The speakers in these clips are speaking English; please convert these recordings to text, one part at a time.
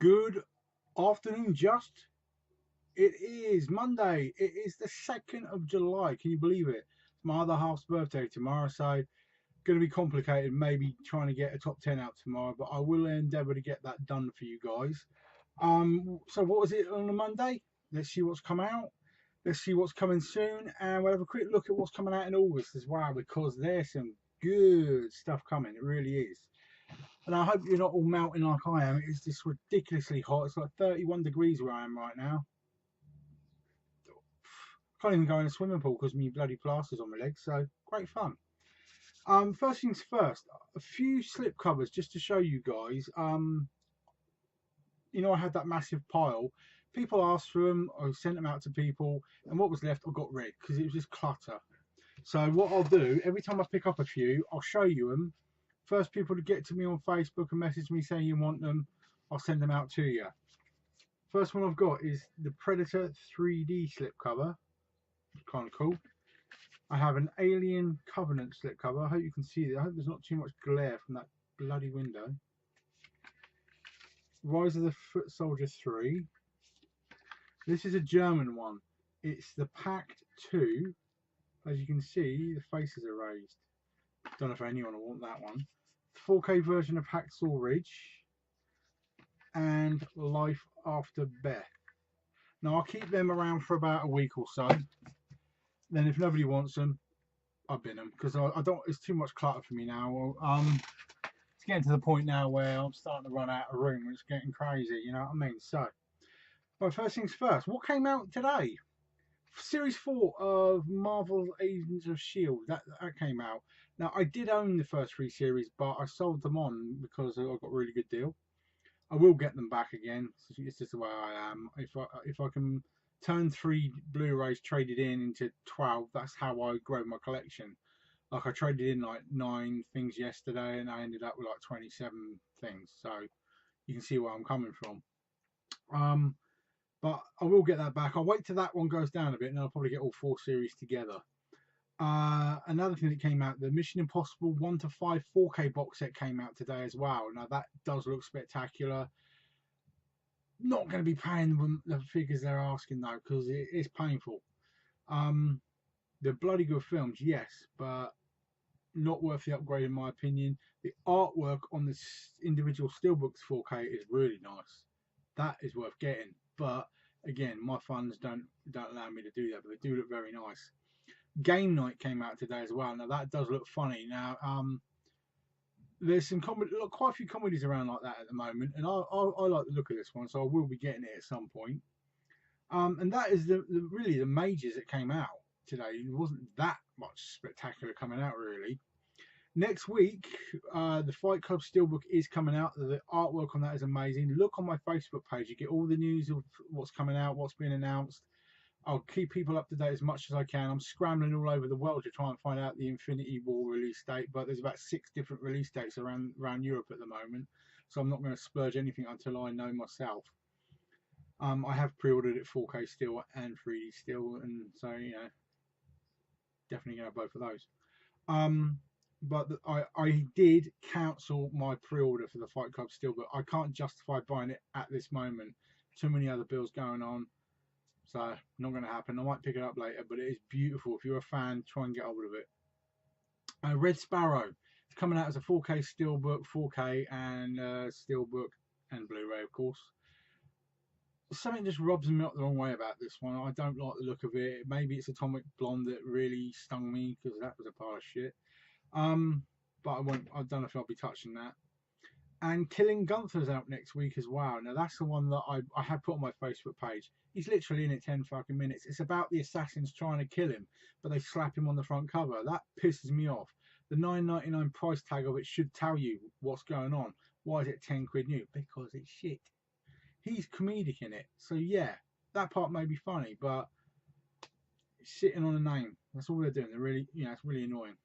Good afternoon, just. It is Monday. It is the 2nd of July. Can you believe it? It's my other half's birthday tomorrow, so going to be complicated. Maybe trying to get a top 10 out tomorrow, but I will endeavour to get that done for you guys. So what was it on a Monday? Let's see what's come out. Let's see what's coming soon, and we'll have a quick look at what's coming out in August as well, because there's some good stuff coming. It really is. And I hope you're not all melting like I am. It's just ridiculously hot. It's like 31 degrees where I am right now. Can't even go in a swimming pool because my bloody plaster's on my legs. So great fun. First things first, a few slip covers just to show you guys. I had that massive pile. People asked for them. I sent them out to people, and what was left I got rid because it was just clutter. So what I'll do, every time I pick up a few, I'll show you them. First people to get to me on Facebook and message me saying you want them, I'll send them out to you. First one I've got is the Predator 3D slipcover. Kind of cool. I have an Alien Covenant slipcover. I hope you can see that. I hope there's not too much glare from that bloody window. Rise of the Foot Soldier 3. This is a German one. It's the Pact 2. As you can see, the faces are raised. Don't know if anyone will want that one. 4K version of Hacksaw Ridge and Life After Beth. Now I'll keep them around for about a week or so. Then if nobody wants them, I'll bin them because I don't. It's too much clutter for me now. It's getting to the point now where I'm starting to run out of room. It's getting crazy. You know what I mean? So, but first things first. What came out today? Series 4 of Marvel's Agents of S.H.I.E.L.D. That came out. Now, I did own the first 3 series, but I sold them on because I got a really good deal. I will get them back again. It's just the way I am. If I can turn 3 Blu-rays traded in into 12, that's how I grow my collection. Like I traded in like 9 things yesterday, and I ended up with like 27 things. So you can see where I'm coming from. But I will get that back. I'll wait till that one goes down a bit, and I'll probably get all 4 series together. Another thing that came out, the Mission Impossible 1 to 5 4K box set came out today as well. Now that does look spectacular. Not going to be paying them the figures they're asking though, because it is painful. They're bloody good films, yes, but not worth the upgrade in my opinion. The artwork on the individual steelbooks 4K is really nice. That is worth getting, but again, my funds don't allow me to do that, but they do look very nice. Game Night came out today as well. Now that does look funny. Now there's some quite a few comedies around like that at the moment, and I like the look of this one, so I will be getting it at some point. And that is really the majors that came out today. It wasn't that much spectacular coming out really. Next week, the Fight Club Steelbook is coming out. The artwork on that is amazing. Look on my Facebook page. You get all the news of what's coming out, what's been announced. I'll keep people up to date as much as I can. I'm scrambling all over the world to try and find out the Infinity War release date, but there's about 6 different release dates around Europe at the moment, so I'm not going to splurge anything until I know myself. I have pre-ordered it 4K still and 3D still, and so definitely going to have both of those. But I did cancel my pre-order for the Fight Club Steelbook. I can't justify buying it at this moment. Too many other bills going on. So not going to happen. I might pick it up later, but it is beautiful. If you're a fan, try and get hold of it. Red Sparrow. It's coming out as a 4K Steelbook, 4K and Steelbook and Blu-ray, of course. Something just rubs me up the wrong way about this one. I don't like the look of it. Maybe it's Atomic Blonde that really stung me because that was a pile of shit. But I don't know if I'll be touching that. And Killing Gunther's out next week as well. Now that's the one that I have put on my Facebook page. He's literally in it 10 fucking minutes. It's about the assassins trying to kill him, but they slap him on the front cover. That pisses me off. The $9.99 price tag of it should tell you what's going on. Why is it 10 quid new? Because it's shit. He's comedic in it, so yeah, that part may be funny, but it's sitting on a name. That's all they're doing. They're really, it's really annoying.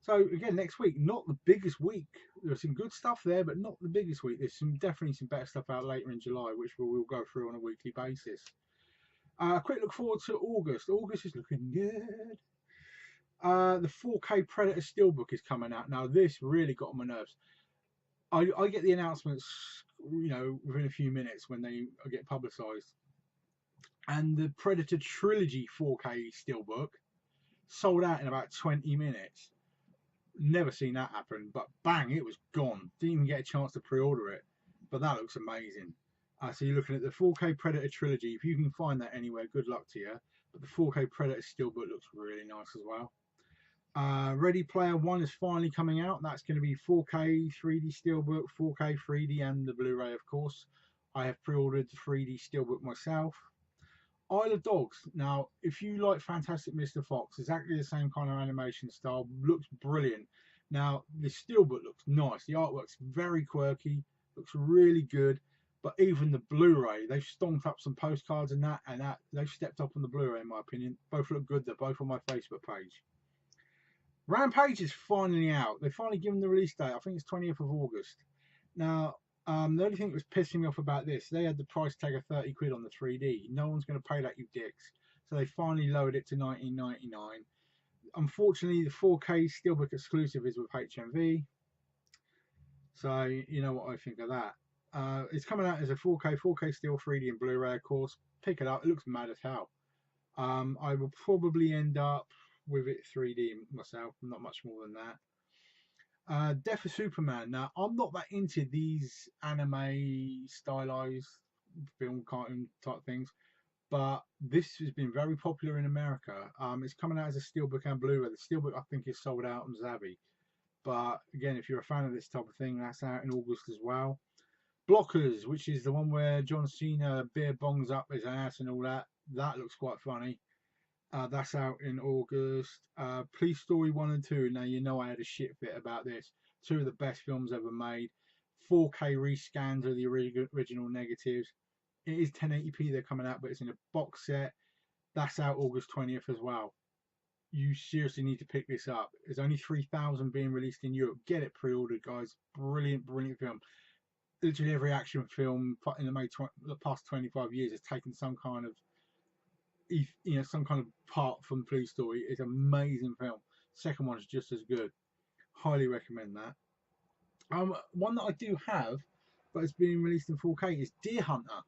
So again, next week, not the biggest week. There's some good stuff there, but not the biggest week. There's definitely some better stuff out later in July, which we'll go through on a weekly basis. Quick look forward to August. August is looking good. The 4K Predator Steelbook is coming out. Now, this really got on my nerves. I get the announcements you know, within a few minutes when they get publicised. And the Predator Trilogy 4K Steelbook sold out in about 20 minutes. Never seen that happen, but bang, it was gone. Didn't even get a chance to pre-order it, but that looks amazing. So you're looking at the 4K Predator Trilogy. If you can find that anywhere, good luck to you. But the 4K Predator Steelbook looks really nice as well. Ready Player One is finally coming out. That's going to be 4K 3D Steelbook, 4K 3D, and the Blu-ray, of course. I have pre-ordered the 3D Steelbook myself. Isle of Dogs. Now, if you like Fantastic Mr. Fox, exactly the same kind of animation style, looks brilliant. Now, the Steelbook looks nice. The artwork's very quirky, looks really good. But even the Blu-ray, they've stomped up some postcards and that they've stepped up on the Blu-ray, in my opinion. Both look good. They're both on my Facebook page. Rampage is finally out. They've finally given the release date. I think it's 20th of August. Now, the only thing that was pissing me off about this, they had the price tag of 30 quid on the 3D. No one's going to pay that, you dicks. So they finally lowered it to 19.99. Unfortunately, the 4K Steelbook exclusive is with HMV. So you know what I think of that. It's coming out as a 4K Steel 3D and Blu-ray, of course. Pick it up. It looks mad as hell. I will probably end up with it 3D myself, not much more than that. Death of Superman. Now, I'm not that into these anime stylized film cartoon type things, but this has been very popular in America. It's coming out as a Steelbook and Blu-ray. The Steelbook I think is sold out on Zavvi, but again, if you're a fan of this type of thing, that's out in August as well. Blockers, which is the one where John Cena beer bongs up his ass and all that. That looks quite funny. That's out in August. Police Story 1 and 2. Now, you know I had a shit fit about this. Two of the best films ever made. 4K rescans of the original negatives. It is 1080p they're coming out, but it's in a box set. That's out August 20th as well. You seriously need to pick this up. There's only 3,000 being released in Europe. Get it pre-ordered, guys. Brilliant, brilliant film. Literally every action film in the past 25 years has taken some kind of, you know, some kind of part from Police Story. It's an amazing film. Second one is just as good. Highly recommend that. One that I do have, but it's being released in 4K, is Deer Hunter.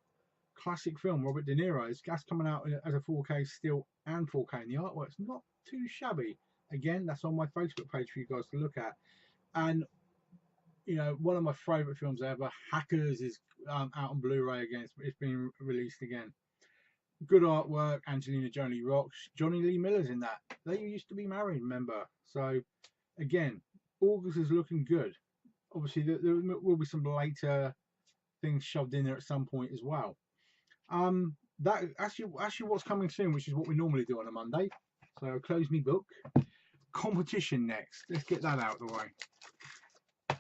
Classic film, Robert De Niro. That's coming out as a 4K still and 4K, and the artwork's not too shabby. Again, that's on my Facebook page for you guys to look at. And you know, one of my favourite films ever, Hackers, is out on Blu-ray again. It's been released again. Good artwork. Angelina Jolie rocks. Johnny Lee Miller's in that. They used to be married, remember? So again, August is looking good. Obviously, there will be some later things shoved in there at some point as well. That actually what's coming soon, which is what we normally do on a Monday. So I'll close me book. Competition next. Let's get that out of the way.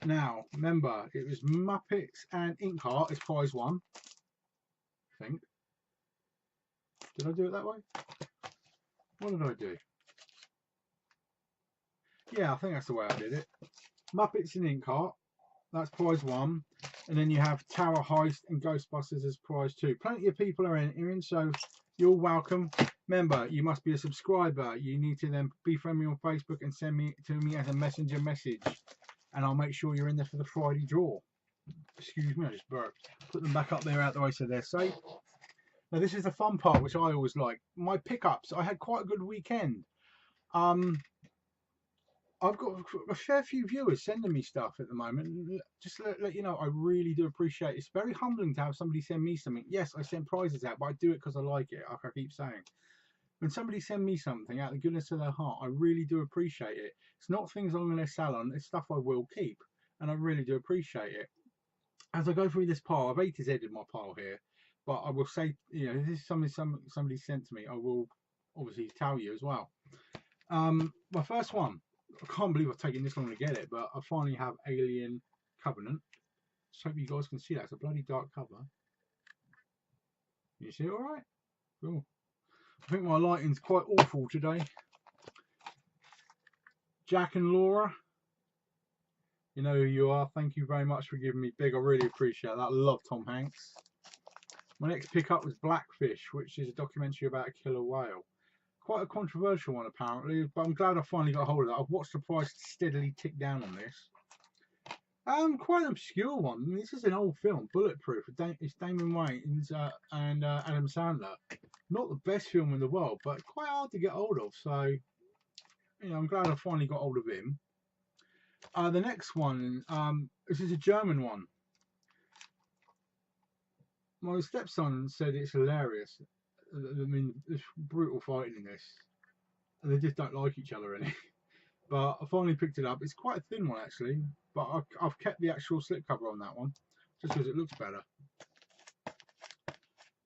Now, remember, it was Muppets and Inkheart as prize one. I think. Did I do it that way? What did I do? Yeah, I think that's the way I did it. Muppets and Inkheart. That's prize one. And then you have Tower Heist and Ghostbusters as prize two. Plenty of people are entering, so you're welcome. Remember, you must be a subscriber. You need to then be friendly on Facebook and send me to me as a messenger message. And I'll make sure you're in there for the Friday draw. Excuse me, I just burped. Put them back up there out the way so they're safe. Now this is the fun part, which I always like. My pickups. I had quite a good weekend. I've got a fair few viewers sending me stuff at the moment. Just to let you know, I really do appreciate it. It's very humbling to have somebody send me something. Yes, I send prizes out, but I do it because I like it, like I keep saying. When somebody send me something out of the goodness of their heart, I really do appreciate it. It's not things I'm going to sell on, it's stuff I will keep, and I really do appreciate it. As I go through this pile, I've A to Z'd my pile here, but I will say, you know, this is something somebody sent to me, I will obviously tell you as well. My first one, I can't believe I've taken this long to get it, but I finally have Alien Covenant. Just hope you guys can see that. It's a bloody dark cover. You see it all right? Cool. I think my lighting's quite awful today. Jack and Laura, you know who you are. Thank you very much for giving me big. I really appreciate that. I love Tom Hanks. My next pickup was Blackfish, which is a documentary about a killer whale. Quite a controversial one apparently, but I'm glad I finally got hold of that. I've watched the price steadily tick down on this. Quite an obscure one. I mean, this is an old film, Bulletproof. It's Damon Wayans and Adam Sandler. Not the best film in the world, but quite hard to get hold of. So, you know, I'm glad I finally got hold of him. The next one, this is a German one. My stepson said it's hilarious. I mean, there's brutal fighting in this, and they just don't like each other any. But I finally picked it up. It's quite a thin one actually, but I've kept the actual slipcover on that one just because it looks better.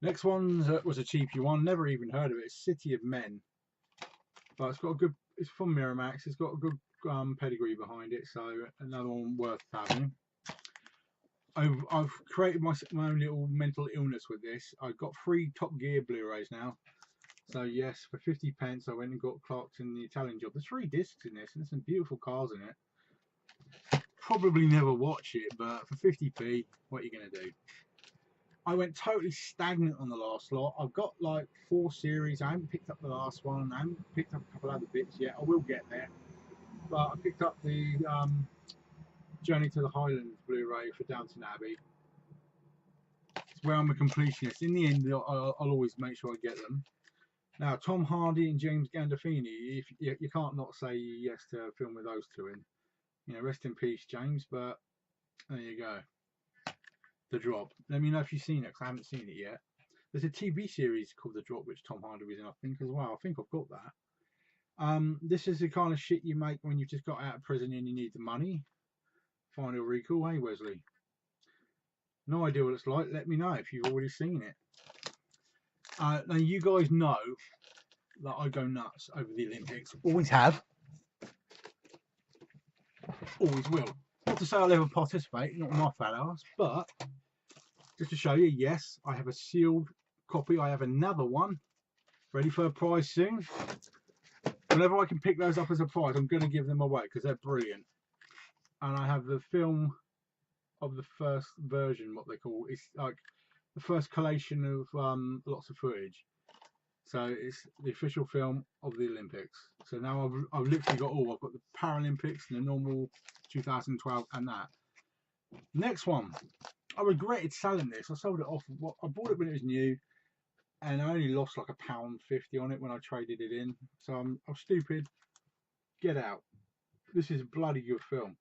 Next one was a cheapy one. Never even heard of it. It's City of Men, but it's got a good. It's from Miramax. It's got a good pedigree behind it, so another one worth having. I've created my own little mental illness with this. I've got 3 Top Gear Blu-rays now. So yes, for 50p, I went and got Clarkson the Italian Job. There's 3 discs in this, and there's some beautiful cars in it. Probably never watch it, but for 50p, what are you gonna do? I went totally stagnant on the last lot. I've got like 4 series. I haven't picked up the last one. I haven't picked up a couple other bits yet. I will get there. But I picked up the Journey to the Highlands Blu-ray for Downton Abbey. It's where I'm a completionist. In the end, I'll always make sure I get them. Now, Tom Hardy and James Gandolfini, you can't not say yes to a film with those two in. You know, rest in peace, James, but there you go. The Drop. Let me know if you've seen it, because I haven't seen it yet. There's a TV series called The Drop, which Tom Hardy was in, I think, as well. I think I've got that. This is the kind of shit you make when you've just got out of prison and you need the money. Final recall, hey Wesley? No idea what it's like. Let me know if you've already seen it. Now, you guys know that I go nuts over the Olympics. Always have. Always will. Not to say I'll ever participate, not my fat ass, but just to show you, yes, I have a sealed copy. I have another one ready for a prize soon. Whenever I can pick those up as a prize, I'm going to give them away because they're brilliant. And I have the film of the first version, what they call it's like the first collation of lots of footage. So it's the official film of the Olympics. So now I've literally got all. I've got the Paralympics and the normal 2012 and that. Next one, I regretted selling this. I sold it off. I bought it when it was new, and I only lost like £1.50 on it when I traded it in. So I'm stupid. Get out. This is a bloody good film.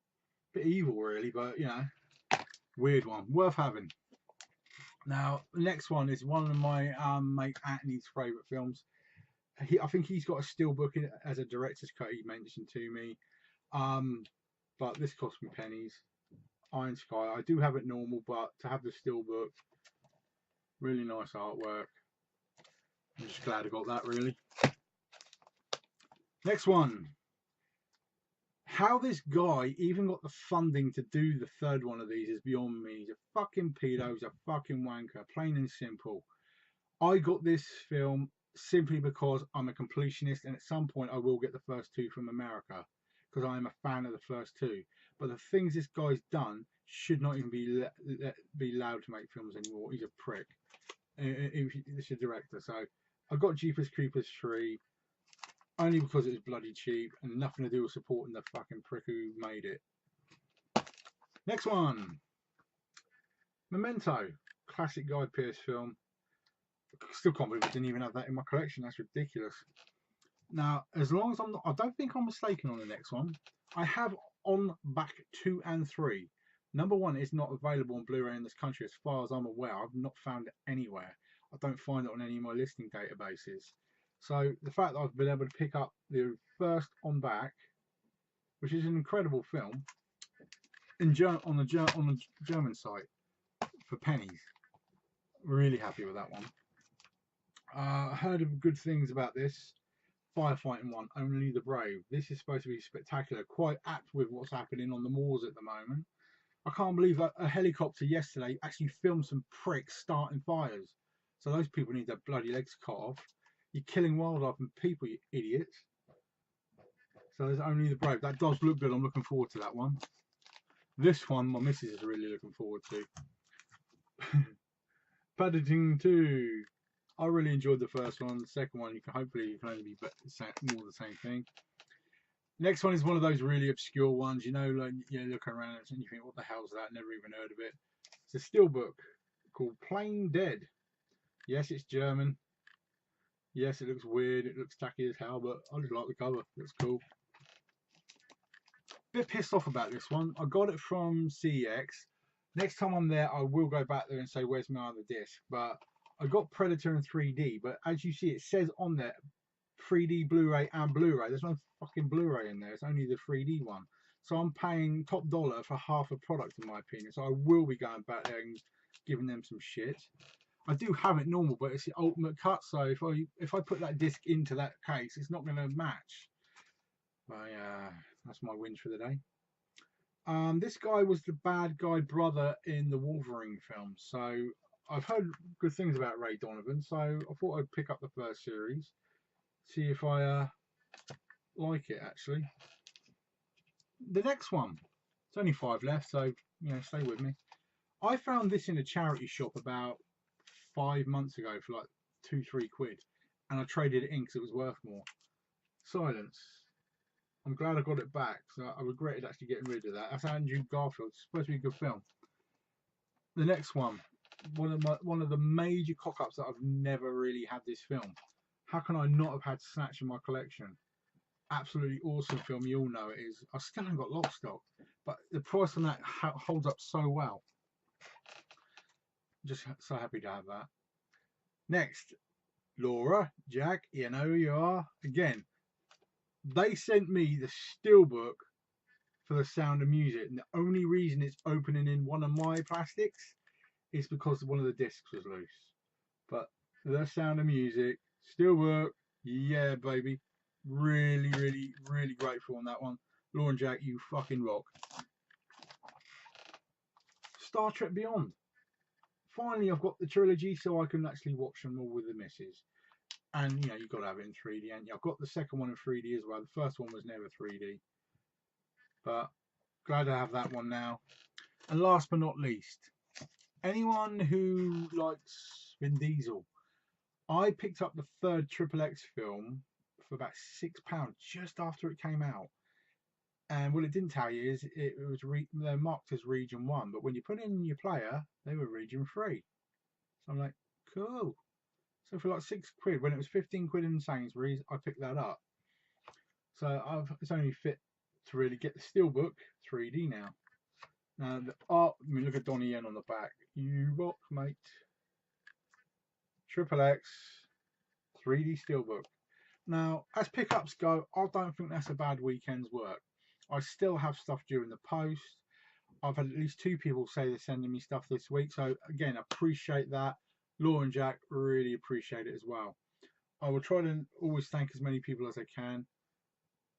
Bit evil really, but you know, weird one, worth having. Now, the next one is one of my mate Anthony's favourite films. I think he's got a steelbook as a director's cut. He mentioned to me, but this cost me pennies. Iron Sky. I do have it normal, but to have the steelbook, really nice artwork. I'm just glad I got that. Really. Next one. How this guy even got the funding to do the third one of these is beyond me. He's a fucking pedo, he's a fucking wanker, plain and simple. I got this film simply because I'm a completionist, and at some point I will get the first 2 from America because I am a fan of the first 2. But the things this guy's done should not even be allowed to make films anymore. He's a prick. He's a director. So I got Jeepers Creepers 3. Only because it was bloody cheap and nothing to do with supporting the fucking prick who made it. Next one. Memento. Classic Guy Pearce film. Still can't believe I didn't even have that in my collection. That's ridiculous. Now, as long as I don't think I'm mistaken on the next one. I have On Back 2 and 3. Number 1 is not available on Blu-ray in this country as far as I'm aware. I've not found it anywhere. I don't find it on any of my listing databases. So the fact that I've been able to pick up the first On Back, which is an incredible film, on the German site for pennies, really happy with that one. I heard of good things about this. Firefighting one, Only the Brave. This is supposed to be spectacular, quite apt with what's happening on the moors at the moment. I can't believe that a helicopter yesterday actually filmed some pricks starting fires. So those people need their bloody legs cut off. You're killing wildlife and people, you idiots. So there's Only the Brave. That does look good. I'm looking forward to that one. This one, my missus is really looking forward to. Paddington 2. I really enjoyed the first one. The second one, hopefully you can only be more the same thing. Next one is one of those really obscure ones, you know, like you look around and you think, what the hell's that? Never even heard of it. It's a steelbook called Plain Dead. Yes, it's German. Yes, it looks weird. It looks tacky as hell, but I just like the cover. It looks cool. Bit pissed off about this one. I got it from CEX. Next time I'm there, I will go back there and say, where's my other disc? But I got Predator in 3D, but as you see, it says on there 3D Blu-ray and Blu-ray. There's no fucking Blu-ray in there. It's only the 3D one. So I'm paying top dollar for half a product, in my opinion. So I will be going back there and giving them some shit. I do have it normal, but it's the ultimate cut. So if I put that disc into that case, it's not going to match. That's my wins for the day. This guy was the bad guy brother in the Wolverine film. So I've heard good things about Ray Donovan. So I thought I'd pick up the first series, see if I like it actually. The next one, it's only 5 left, so stay with me. I found this in a charity shop about 5 months ago for like 2-3 quid, and I traded it in because it was worth more. Silence. I'm glad I got it back. So I regretted actually getting rid of that. That's Andrew Garfield. It's supposed to be a good film. The next one, one of the major cock-ups that I've never really had this film. How can I not have had Snatch in my collection? Absolutely awesome film. You all know it is. I still haven't got Lock Stock, but the price on that holds up so well. Just so happy to have that. Next, Laura, Jack, you know who you are. Again, they sent me the steelbook for The Sound of Music, and the only reason it's opening in one of my plastics is because one of the discs was loose. But The Sound of Music, steelbook, yeah, baby. Really, really, really grateful on that one. Laura and Jack, you fucking rock. Star Trek Beyond. Finally, I've got the trilogy, so I can actually watch them all with the missus. And you've got to have it in 3D, and I've got the second one in 3D as well. The first one was never 3D, but glad to have that one now. And last but not least, anyone who likes Vin Diesel, I picked up the third XXX film for about £6 just after it came out. And what it didn't tell you is it was they're marked as region 1, but when you put it in your player, they were region 3. So I'm like, cool. So for like 6 quid, when it was 15 quid in Sainsbury's, I picked that up. So it's only fit to really get the steelbook 3D now. Now the art, I mean, look at Donnie Yen on the back. You rock, mate. XXX 3D steelbook. Now, as pickups go, I don't think that's a bad weekend's work. I still have stuff during the post. I've had at least 2 people say they're sending me stuff this week. So again, appreciate that. Laura and Jack really appreciate it as well. I will try to always thank as many people as I can.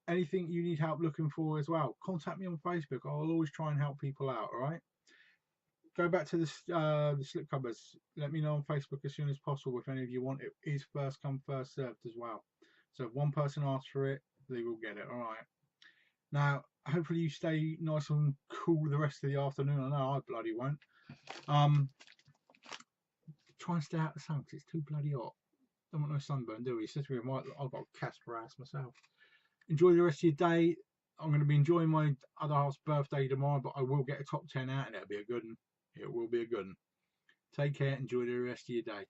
Anything you need help looking for as well, contact me on Facebook. I'll always try and help people out. All right. Go back to the slip covers. Let me know on Facebook as soon as possible if any of you want. It is first come, first served as well. So if one person asks for it, they will get it. All right. Now, hopefully you stay nice and cool the rest of the afternoon. I know I bloody won't. Try and stay out of the sun because it's too bloody hot. Don't want no sunburn, do we? I've got Casper ass myself. Enjoy the rest of your day. I'm going to be enjoying my other half's birthday tomorrow, but I will get a top 10 out and it'll be a good one. It will be a good one. Take care. Enjoy the rest of your day.